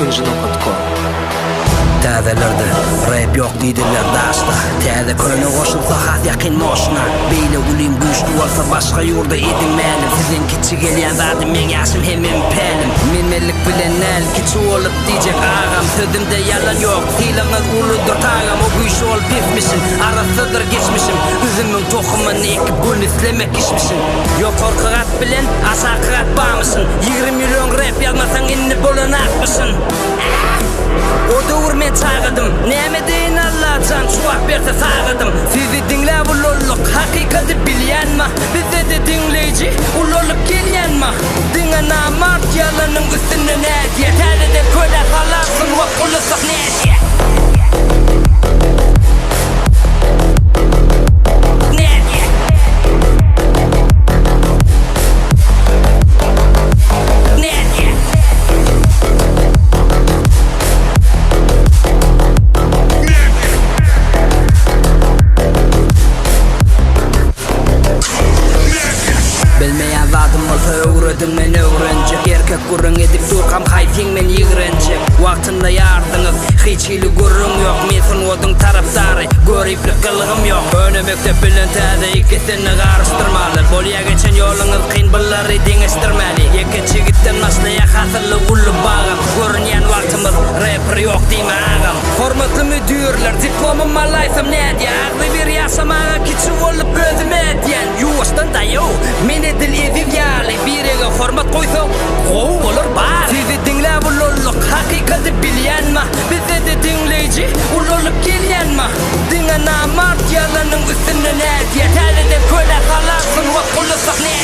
Kinji.com. Täzelerde rap yok liderler daşta. Täze körüne koşulsa has yakin moşuna. Beyle ulim güçlü olsa başka yurda edinmelim. Sizin kiçi gelyen zaten men yaşım hemim pelim. Minmelik bilen el kiçi olup diyecek ağam. Sözümde yalan yok, silahınız uludur tağam. O güç ol pifmişsin, arasıdır geçmişim. Üzümün tohumun ekip bunu islemek işmişsin. Yok korkak bilen aşağı bağmışsın. 20 milyon rap yazmasan inni bolun atmışsın. O doğur men çağırdım, neme deyin Allah'tan çuvak berse sağırdım. Sizi dinle ulolluk, hakikati bilyen ma? Bize de dinleyici, ulolup gelyen ma? Dinle namart yalanın üstüne ne diye? Telde köle salarsın, vak ulusak ne diye? Bilmeyen vadım olsa öğredim men öğrenecek. Erkek gurrun edip durkam hayfing men yigrenecek. Vaktında yardınız, hiç hili gurrun yok. Mesin odun taraftarı, görüplük kılığım yok. Önümükte bilen täze ikisini karıştırmalı. Bolya geçen yolunuz kıyın bılları dengestirmeli. Yeke çigitten maslaya hasırlı ulu bağım. Görünyen vaktımız rapper yok deyme ağam. Hormatlı müdürler, diplomum malaysam ne diye? Ağlı bir yaşamağa kiçi olup özüme diyen. Yuvaştan da yo, meni dil edip yali. Birege hormat koysa, gov olur bar. Sizi dinle ulolluk, hakikati bilyen ma? Bize de dinleyici, ulolup gelyen ma? Dinle namart yalanın üstüne ne diye? Telde köle salarsın, vak ulusak ne